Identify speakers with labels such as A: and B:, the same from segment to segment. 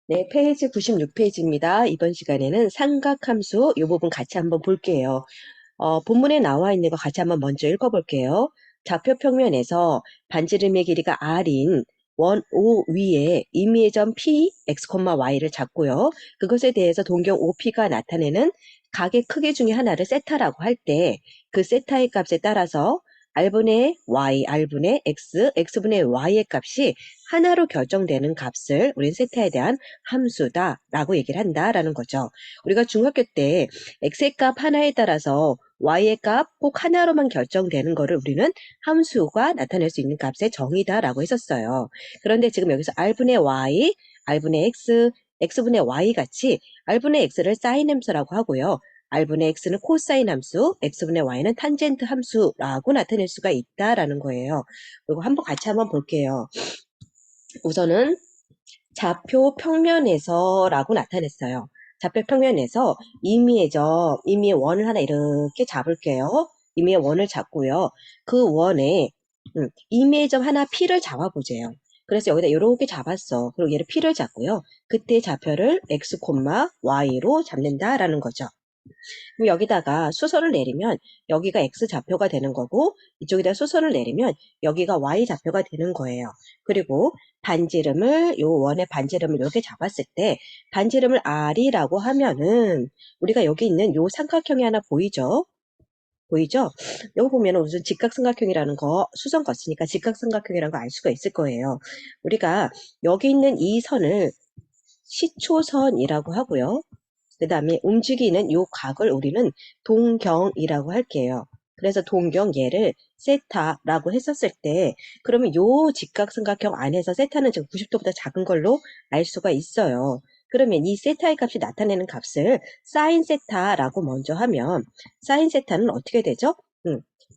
A: 네, 페이지 96페이지입니다. 이번 시간에는 삼각함수 이 부분 같이 한번 볼게요. 본문에 나와 있는 거 같이 한번 먼저 읽어볼게요. 좌표 평면에서 반지름의 길이가 r인 원 O 위에 임의의 점 P, X, Y를 잡고요. 그것에 대해서 동경 OP가 나타내는 각의 크기 중에 하나를 세타라고 할 때 그 세타의 값에 따라서 r분의 y, r분의 x, x분의 y의 값이 하나로 결정되는 값을 우린 세타에 대한 함수다라고 얘기를 한다라는 거죠. 우리가 중학교 때 x의 값 하나에 따라서 y의 값 꼭 하나로만 결정되는 거를 우리는 함수가 나타낼 수 있는 값의 정의다라고 했었어요. 그런데 지금 여기서 r분의 y, r분의 x, x분의 y 같이 r분의 x를 사인 함수라고 하고요. r분의 x는 코사인 함수, x분의 y는 탄젠트 함수라고 나타낼 수가 있다라는 거예요. 그리고 같이 한번 볼게요. 우선은 좌표 평면에서라고 나타냈어요. 좌표 평면에서 임의의 원을 하나 이렇게 잡을게요. 임의의 원을 잡고요. 그 원에 임의의 점 하나 P를 잡아보세요. 그래서 여기다 이렇게 잡았어. 그리고 얘를 P를 잡고요. 그때 좌표를 X, Y로 잡는다라는 거죠. 그럼 여기다가 수선을 내리면 여기가 X좌표가 되는 거고 이쪽에다 수선을 내리면 여기가 Y좌표가 되는 거예요. 그리고 요 원의 반지름을 이렇게 잡았을 때 반지름을 R이라고 하면은 우리가 여기 있는 요 삼각형이 하나 보이죠? 보이죠? 여기 보면은 무슨 직각삼각형이라는 거 수선 거치니까 직각삼각형이라는 거 알 수가 있을 거예요. 우리가 여기 있는 이 선을 시초선이라고 하고요. 그 다음에 움직이는 요 각을 우리는 동경이라고 할게요. 그래서 동경 얘를 세타라고 했었을 때 그러면 요 직각삼각형 안에서 세타는 지금 90도보다 작은 걸로 알 수가 있어요. 그러면 이 세타의 값이 나타내는 값을 사인 세타라고 먼저 하면 사인 세타는 어떻게 되죠?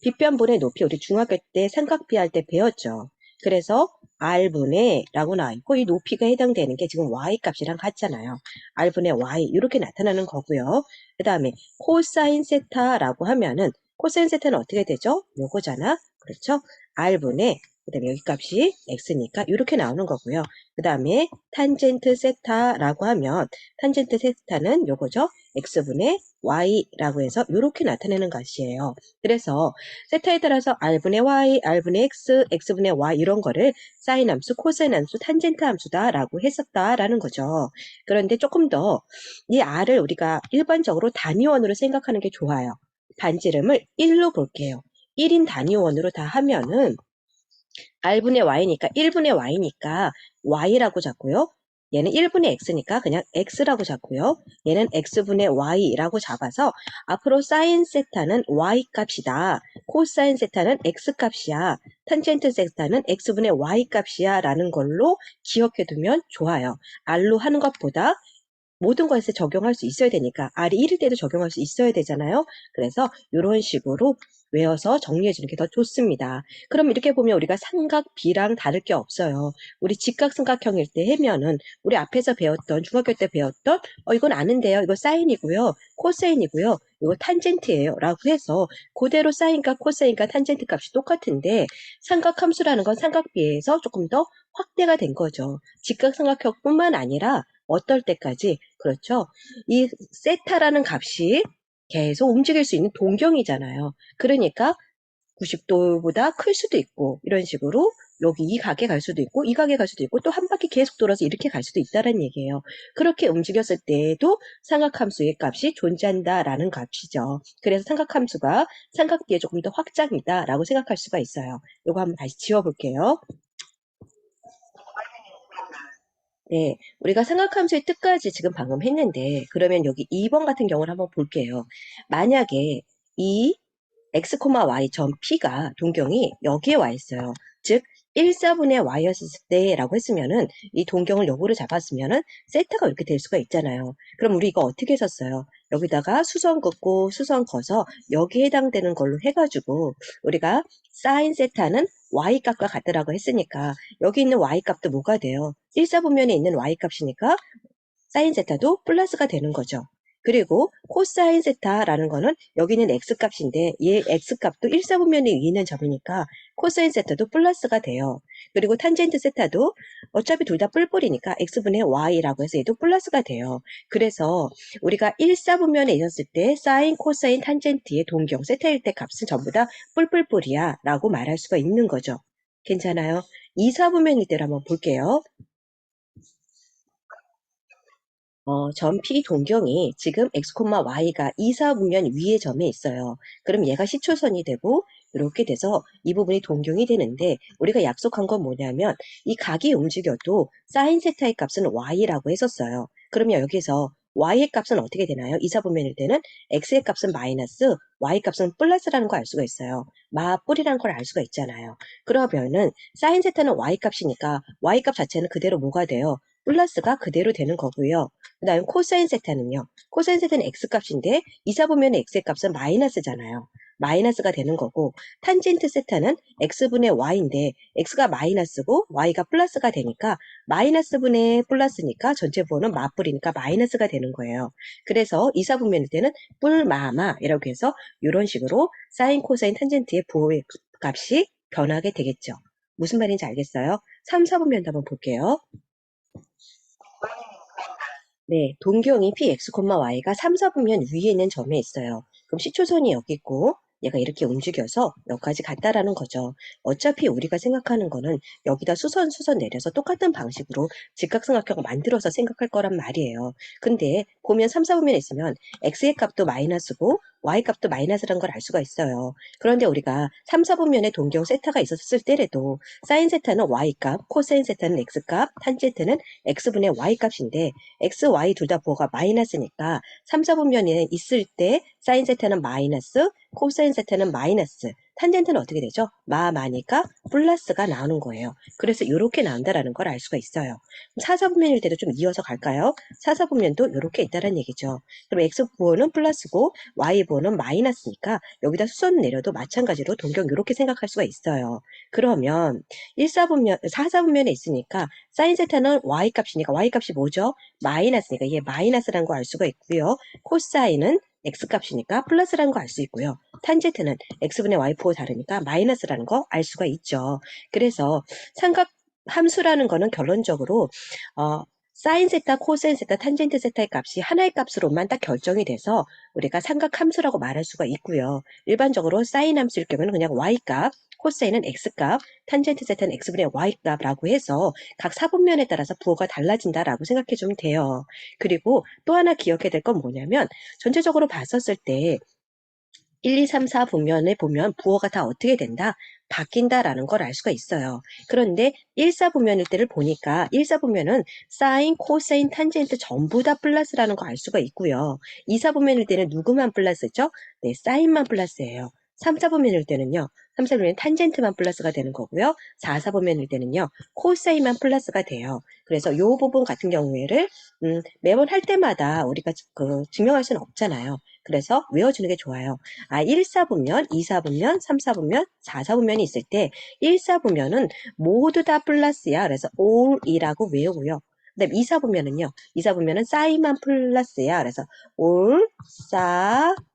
A: 빗변분의 높이 우리 중학교 때 삼각비할 때 배웠죠. 그래서 r분의 라고 나와 있고 이 높이가 해당되는 게 지금 y 값이랑 같잖아요. r분의 y 이렇게 나타나는 거고요. 그 다음에 코사인 세타라고 하면은 코사인 세타는 어떻게 되죠? 요거잖아. 그렇죠? r분의 그 다음에 여기 값이 x니까 이렇게 나오는 거고요. 그 다음에 탄젠트 세타라고 하면 탄젠트 세타는 요거죠. x분의 y라고 해서 이렇게 나타내는 것이에요. 그래서 세타에 따라서 r분의 y, r분의 x, x분의 y 이런 거를 사인 함수, 코사인 함수, 탄젠트 함수다라고 했었다라는 거죠. 그런데 조금 더 이 r을 우리가 일반적으로 단위원으로 생각하는 게 좋아요. 반지름을 1로 볼게요. 1인 단위원으로 다 하면은 r분의 y니까 1분의 y니까 y라고 잡고요. 얘는 1분의 x니까 그냥 x라고 잡고요. 얘는 x분의 y라고 잡아서 앞으로 사인 세타는 y 값이다. 코사인 세타는 x 값이야. 탄젠트 세타는 x분의 y 값이야 라는 걸로 기억해두면 좋아요. r로 하는 것보다 모든 것에 적용할 수 있어야 되니까 R이 1일 때도 적용할 수 있어야 되잖아요. 그래서 이런 식으로 외워서 정리해 주는 게 더 좋습니다. 그럼 이렇게 보면 우리가 삼각비랑 다를 게 없어요. 우리 직각삼각형일 때 해면은 우리 앞에서 배웠던 중학교 때 배웠던 이건 아는데요. 이거 사인이고요. 코사인이고요. 이거 탄젠트예요. 라고 해서 그대로 사인과 코사인과 탄젠트 값이 똑같은데 삼각함수라는 건 삼각비에서 조금 더 확대가 된 거죠. 직각삼각형뿐만 아니라 어떨 때까지 그렇죠? 이 세타라는 값이 계속 움직일 수 있는 동경이잖아요. 그러니까 90도보다 클 수도 있고 이런 식으로 여기 이 각에 갈 수도 있고 이 각에 갈 수도 있고 또 한 바퀴 계속 돌아서 이렇게 갈 수도 있다는 얘기예요. 그렇게 움직였을 때에도 삼각함수의 값이 존재한다라는 값이죠. 그래서 삼각함수가 삼각비에 조금 더 확장이다라고 생각할 수가 있어요. 이거 한번 다시 지워볼게요. 네, 우리가 삼각함수의 뜻까지 지금 방금 했는데 그러면 여기 2번 같은 경우를 한번 볼게요. 만약에 이 x, y 점 p가 동경이 여기에 와 있어요. 즉 1,4분의 y였을 때라고 했으면은 이 동경을 요거를 잡았으면은 세타가 이렇게 될 수가 있잖아요. 그럼 우리 이거 어떻게 썼어요? 여기다가 수선 긋고 수선 커서 여기에 해당되는 걸로 해가지고 우리가 사인 세타는 y값과 같다라고 했으니까 여기 있는 y값도 뭐가 돼요? 1,4분면에 있는 y값이니까 사인 세타도 플러스가 되는 거죠. 그리고 코사인 세타라는 거는 여기는 x값인데 얘 x값도 1사분면에 위에 있는 점이니까 코사인 세타도 플러스가 돼요. 그리고 탄젠트 세타도 어차피 둘 다 뿔뿔이니까 x분의 y라고 해서 얘도 플러스가 돼요. 그래서 우리가 1사분면에 있었을 때 사인, 코사인, 탄젠트의 동경 세타일 때 값은 전부 다 뿔뿔뿔이야 라고 말할 수가 있는 거죠. 괜찮아요? 2사분면일 때로 한번 볼게요. 점 P 동경이 지금 x, y가 2사분면 위의 점에 있어요. 그럼 얘가 시초선이 되고 이렇게 돼서 이 부분이 동경이 되는데 우리가 약속한 건 뭐냐면 이 각이 움직여도 사인 세타의 값은 y라고 했었어요. 그러면 여기서 y의 값은 어떻게 되나요? 2사분면일 때는 x의 값은 마이너스, y 값은 플러스라는 걸 알 수가 있어요. 마뿔이라는 걸 알 수가 있잖아요. 그러면은 사인 세타는 y 값이니까 y 값 자체는 그대로 뭐가 돼요? 플러스가 그대로 되는 거고요. 그 다음 코사인 세타는요. 코사인 세타는 x값인데 이사 보면 x의 값은 마이너스잖아요. 마이너스가 되는 거고 탄젠트 세타는 x분의 y인데 x가 마이너스고 y가 플러스가 되니까 마이너스분의 플러스니까 전체 부호는 마뿔이니까 마이너스가 되는 거예요. 그래서 이사분면일 때는 뿔마마 이렇게 해서 이런 식으로 사인, 코사인, 탄젠트의 부호의 값이 변하게 되겠죠. 무슨 말인지 알겠어요? 3, 4분면도 한번 볼게요. 네, 동경이 px, y가 3, 4분면 위에 있는 점에 있어요. 그럼 시초선이 여기 있고 얘가 이렇게 움직여서 여기까지 갔다라는 거죠. 어차피 우리가 생각하는 거는 여기다 수선 내려서 똑같은 방식으로 직각삼각형 만들어서 생각할 거란 말이에요. 근데 보면 3, 4분면에 있으면 x의 값도 마이너스고 y 값도 마이너스라는 걸 알 수가 있어요. 그런데 우리가 3, 4분면에 동경 세타가 있었을 때라도 사인 세타는 y 값, 코사인 세타는 x 값, 탄젠트는 x분의 y 값인데 x, y 둘 다 부호가 마이너스니까 3, 4분면에 있을 때 사인 세타는 마이너스, 코사인 세타는 마이너스, 탄젠트는 어떻게 되죠? 마니까 플러스가 나오는 거예요. 그래서 이렇게 나온다라는 걸 알 수가 있어요. 4, 4분면일 때도 좀 이어서 갈까요? 4, 4분면도 이렇게 있다는 얘기죠. 그럼 x 부호는 플러스고 y 부호는 마이너스니까 여기다 수선 내려도 마찬가지로 동경 이렇게 생각할 수가 있어요. 그러면 1, 4분면, 4, 4분면에 있으니까 사인 세타는 y 값이니까 y 값이 뭐죠? 마이너스니까 얘 마이너스라는 거 알 수가 있고요. 코사인은 x값이니까 플러스라는 거 알 수 있고요. 탄젠트는 x분의 y포 다르니까 마이너스라는 거 알 수가 있죠. 그래서 삼각 함수라는 거는 결론적으로 사인 세타, 코사인 세타, 탄젠트 세타의 값이 하나의 값으로만 딱 결정이 돼서 우리가 삼각 함수라고 말할 수가 있고요. 일반적으로 사인 함수일 경우는 그냥 y값, 코사인은 x값, 탄젠트 세타는 x분의 y값라고 해서 각 사분면에 따라서 부호가 달라진다라고 생각해 주면 돼요. 그리고 또 하나 기억해야 될 건 뭐냐면 전체적으로 봤었을 때 1, 2, 3, 4 분면에 보면 부호가 다 어떻게 된다? 바뀐다라는 걸 알 수가 있어요. 그런데 1, 4 분면일 때를 보니까 1, 4 분면은 사인, 코사인, 탄젠트 전부 다 플러스라는 거 알 수가 있고요. 2, 4 분면일 때는 누구만 플러스죠? 네, 사인만 플러스예요. 3, 4 분면일 때는요. 3, 4 분면 탄젠트만 플러스가 되는 거고요. 4, 4 분면일 때는요. 코사인만 플러스가 돼요. 그래서 이 부분 같은 경우에를 매번 할 때마다 우리가 증명할 수는 없잖아요. 그래서 외워주는 게 좋아요. 1, 4분면, 2, 4분면, 3, 4분면, 4, 4분면이 있을 때 1, 4분면은 모두 다 플러스야. 그래서 all이라고 외우고요. 그다음 2, 4분면은요. 2, 4분면은 사인만 플러스야. 그래서 all,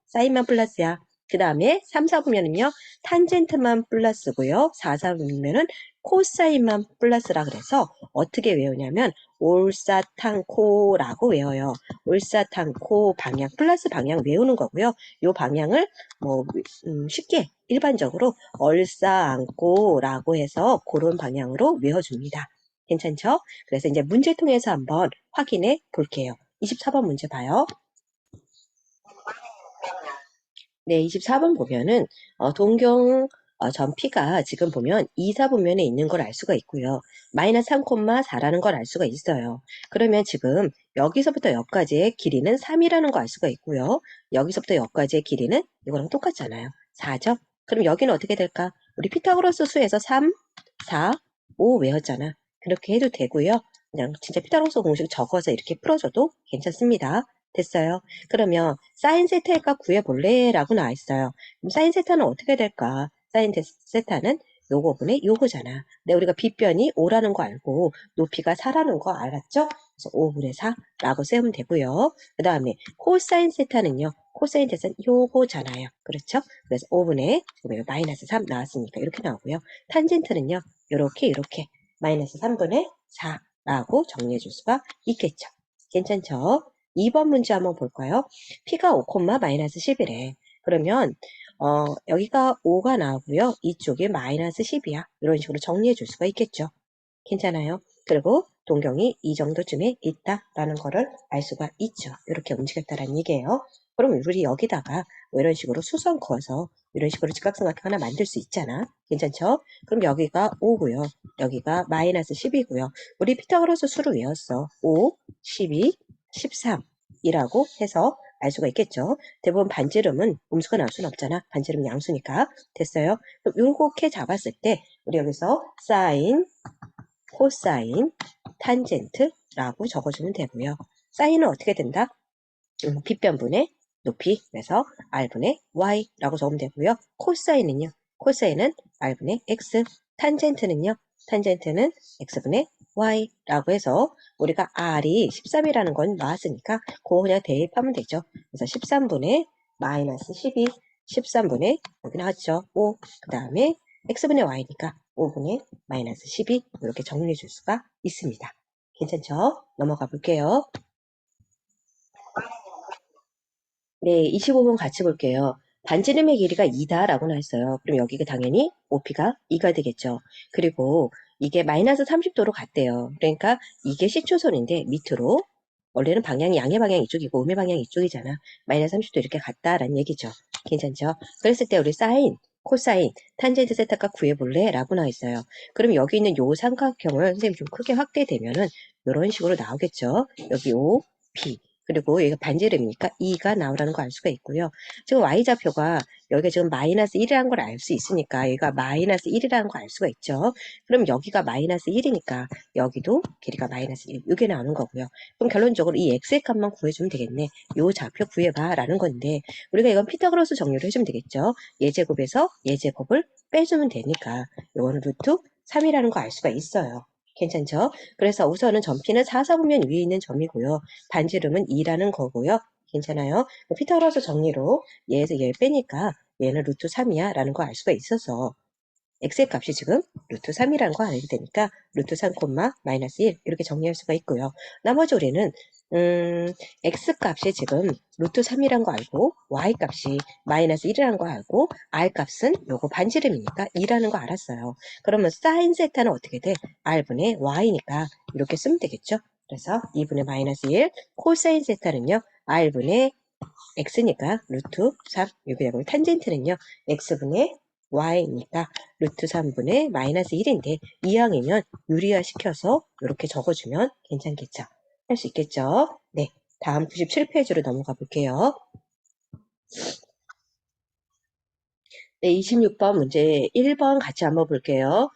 A: 사인만 플러스야. 그 다음에 3, 4분면은요. 탄젠트만 플러스고요. 4, 4분면은 코사인만 플러스라 그래서 어떻게 외우냐면 올사탕코라고 외워요. 올사탕코 방향, 플러스 방향 외우는 거고요. 이 방향을 뭐 쉽게 일반적으로 얼싸안고라고 해서 그런 방향으로 외워줍니다. 괜찮죠? 그래서 이제 문제 통해서 한번 확인해 볼게요. 24번 문제 봐요. 네, 24번 보면은 동경 점 P가 지금 보면 2, 4분면에 있는 걸 알 수가 있고요. 마이너스 3,4라는 걸 알 수가 있어요. 그러면 지금 여기서부터 여기까지의 길이는 3이라는 거 알 수가 있고요. 여기서부터 여기까지의 길이는 이거랑 똑같잖아요. 4죠? 그럼 여기는 어떻게 될까? 우리 피타고라스 수에서 3, 4, 5 외웠잖아. 그렇게 해도 되고요. 그냥 진짜 피타고라스 공식 적어서 이렇게 풀어줘도 괜찮습니다. 됐어요. 그러면 사인 세타의 값 구해볼래? 라고 나와 있어요. 그럼 사인 세타는 어떻게 될까? 사인 세타는 요거분의 요거잖아. 근데 우리가 빗변이 5라는 거 알고 높이가 4라는 거 알았죠? 그래서 5분의 4라고 세우면 되고요. 그 다음에 코사인 세타는요. 코사인 세타는 요거잖아요. 그렇죠? 그래서 5분의 마이너스 3 나왔으니까 이렇게 나오고요. 탄젠트는요. 요렇게 마이너스 3분의 4라고 정리해 줄 수가 있겠죠. 괜찮죠? 2번 문제 한번 볼까요? P가 5, 마이너스 10이래. 그러면 여기가 5가 나오고요. 이쪽이 마이너스 10이야. 이런 식으로 정리해 줄 수가 있겠죠. 괜찮아요? 그리고 동경이 이 정도쯤에 있다라는 거를 알 수가 있죠. 이렇게 움직였다라는 얘기예요. 그럼 우리 여기다가 뭐 이런 식으로 수성 그어서 이런 식으로 직각삼각형 하나 만들 수 있잖아. 괜찮죠? 그럼 여기가 5고요. 여기가 마이너스 10이고요. 우리 피타고라스 수를 외웠어. 5, 12, 13이라고 해서 알 수가 있겠죠. 대부분 반지름은 음수가 나올 수는 없잖아. 반지름 양수니까. 됐어요? 그럼 이렇게 잡았을 때 우리 여기서 사인, 코사인, 탄젠트라고 적어주면 되고요. 사인은 어떻게 된다? 빗변분의 높이, 그래서 r분의 y라고 적으면 되고요. 코사인은요. 코사인은 r분의 x, 탄젠트는 x분의 y라고 해서 우리가 r이 13이라는 건 나왔으니까 그거 그냥 대입하면 되죠. 그래서 13분의 마이너스 12, 13분의 여기 나왔죠. 5, 그 다음에 x분의 y니까 5분의 마이너스 12 이렇게 정리해 줄 수가 있습니다. 괜찮죠? 넘어가 볼게요. 네, 25번 같이 볼게요. 반지름의 길이가 2다라고 나왔어요. 그럼 여기가 당연히 OP가 2가 되겠죠. 그리고 이게 마이너스 30도로 갔대요. 그러니까 이게 C초선인데 밑으로 원래는 방향이 양의 방향이 이쪽이고 음의 방향이 이쪽이잖아. 마이너스 30도 이렇게 갔다라는 얘기죠. 괜찮죠? 그랬을 때 우리 사인, 코사인, 탄젠트 세타값 구해볼래? 라고 나와 있어요. 그럼 여기 있는 요 삼각형을 선생님 좀 크게 확대되면은 이런 식으로 나오겠죠. 여기 O, P. 그리고 여기가 반지름이니까 2가 나오라는 거 알 수가 있고요. 지금 y좌표가 여기가 지금 마이너스 1이라는 걸 알 수 있으니까 여기가 마이너스 1이라는 거 알 수가 있죠. 그럼 여기가 마이너스 1이니까 여기도 길이가 마이너스 1 이게 나오는 거고요. 그럼 결론적으로 이 x의 값만 구해주면 되겠네. 요 좌표 구해봐 라는 건데 우리가 이건 피타고라스 정리를 해주면 되겠죠. 예제곱에서 예제곱을 빼주면 되니까 이거는 루트 3이라는 거 알 수가 있어요. 괜찮죠? 그래서 우선은 점피는 4, 4분면 위에 있는 점이고요. 반지름은 2라는 거고요. 괜찮아요? 피타고라스 정리로 얘에서 얘 빼니까 얘는 루트 3이야 라는 거 알 수가 있어서 x의 값이 지금 루트 3이라는 거 알게 되니까 루트 3, 마이너스 1 이렇게 정리할 수가 있고요. 나머지 우리는 x 값이 지금 루트 3이라는 거 알고 y 값이 마이너스 1이라는 거 알고 r 값은 요거 반지름이니까 2라는 거 알았어요. 그러면 사인 세타는 어떻게 돼? r분의 y니까 이렇게 쓰면 되겠죠? 그래서 2분의 마이너스 1 코사인 세타는요 r분의 x니까 루트 3 여기다가 탄젠트는요 x분의 y니까 루트 3분의 마이너스 1인데 이항이면 유리화 시켜서 이렇게 적어주면 괜찮겠죠? 할 수 있겠죠? 네, 다음 97페이지로 넘어가 볼게요. 네, 26번 문제 1번 같이 한번 볼게요.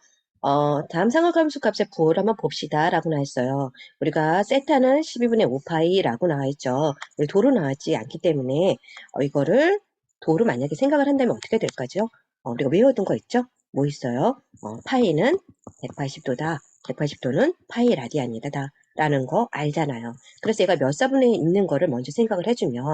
A: 다음 상호함수 값의 부호를 한번 봅시다. 라고 나왔어요. 우리가 세타는 12분의 5파이라고 나와있죠. 우리 도로 나왔지 않기 때문에 이거를 도로 만약에 생각을 한다면 어떻게 될까죠? 우리가 외워둔 거 있죠? 뭐 있어요? 파이는 180도다. 180도는 파이 라디안이다. 라는 거 알잖아요. 그래서 얘가 몇 사분에 있는 거를 먼저 생각을 해주면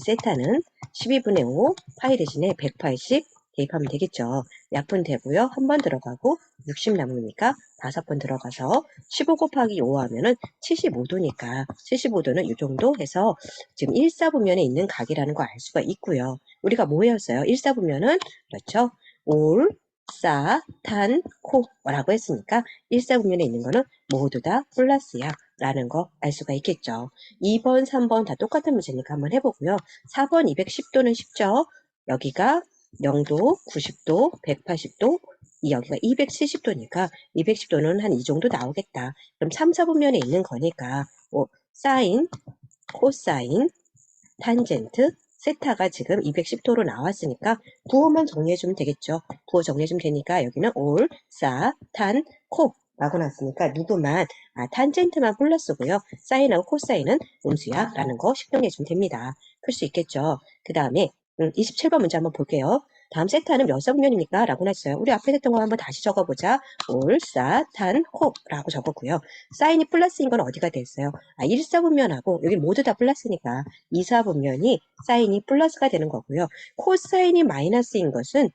A: 세타는 12분의 5 파이 대신에 180 대입하면 되겠죠. 약분 되고요. 한 번 들어가고 60 남으니까 5번 들어가서 15 곱하기 5 하면은 75도니까 75도는 이 정도 해서 지금 1사분면에 있는 각이라는 거 알 수가 있고요. 우리가 뭐 외웠어요? 1사분면은 그렇죠. 올, 싸, 탄, 코 라고 했으니까 1사분면에 있는 거는 모두 다 플러스야 라는 거 알 수가 있겠죠. 2번, 3번 다 똑같은 문제니까 한번 해보고요. 4번 210도는 쉽죠. 여기가 0도, 90도, 180도, 여기가 270도니까 210도는 한 이 정도 나오겠다. 그럼 3, 4분면에 있는 거니까 사인, 코사인, 탄젠트, 세타가 지금 210도로 나왔으니까 부호만 정리해주면 되겠죠. 부호 정리해주면 되니까 여기는 올, 싸, 탄, 코 라고 나왔으니까 누구만 탄젠트만 플러스고요. 사인하고 코사인은 음수야 라는 거 식정해주면 됩니다. 풀 수 있겠죠. 그 다음에 27번 문제 한번 볼게요. 다음 세타는 몇 사분면입니까? 라고 했어요. 우리 앞에 했던 거 한번 다시 적어보자. 올, 사, 탄, 코 라고 적었고요. 사인이 플러스인 건 어디가 됐어요? 1사분면하고 여기 모두 다 플러스니까 2사분면이 사인이 플러스가 되는 거고요. 코사인이 마이너스인 것은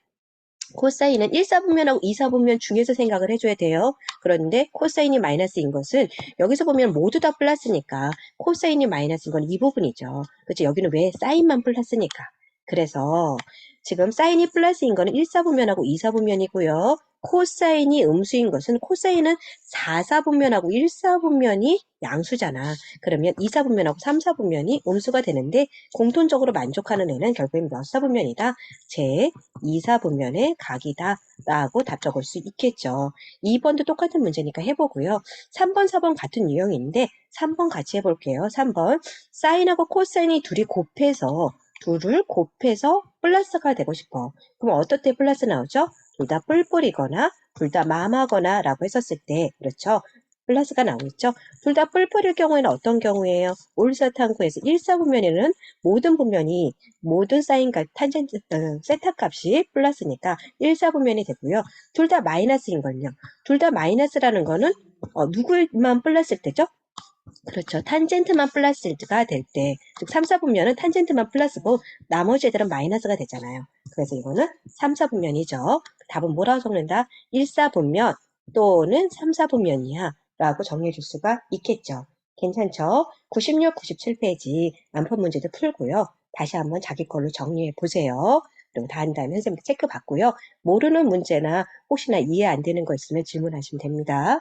A: 코사인은 1사분면하고 2사분면 중에서 생각을 해줘야 돼요. 그런데 코사인이 마이너스인 것은 여기서 보면 모두 다 플러스니까 코사인이 마이너스인 건 이 부분이죠. 그렇죠? 여기는 왜 사인만 플러스니까. 그래서 지금 사인이 플러스인 거는 1사분면하고 2사분면이고요. 코사인이 음수인 것은 코사인은 4사분면하고 1사분면이 양수잖아. 그러면 2사분면하고 3사분면이 음수가 되는데 공통적으로 만족하는 애는 결국엔 몇 사분면이다? 제 2사분면의 각이다 라고 답 적을 수 있겠죠. 2번도 똑같은 문제니까 해보고요. 3번, 4번 같은 유형인데 3번 같이 해볼게요. 3번 사인하고 코사인이 둘을 곱해서 플러스가 되고 싶어. 그럼 어떨 때 플러스 나오죠? 둘 다 뿔뿔이거나 둘 다 마마거나 라고 했었을 때 그렇죠? 플러스가 나오겠죠? 둘 다 뿔뿔일 경우에는 어떤 경우예요? 올사탕구에서 1사분면에는 모든 사인 탄젠트 세타 값이 플러스니까 1사분면이 되고요. 둘 다 마이너스인 걸요. 둘 다 마이너스라는 거는 누구만 플러스일 때죠? 그렇죠. 탄젠트만 플러스가 될 때, 즉 3, 4분면은 탄젠트만 플러스고 나머지 애들은 마이너스가 되잖아요. 그래서 이거는 3, 4분면이죠. 답은 뭐라고 적는다? 1, 4분면 또는 3, 4분면이야 라고 정리해 줄 수가 있겠죠. 괜찮죠? 96, 97페이지 안폰 문제도 풀고요. 다시 한번 자기 걸로 정리해 보세요. 그리고 다음에 선생님께 체크 받고요. 모르는 문제나 혹시나 이해 안 되는 거 있으면 질문하시면 됩니다.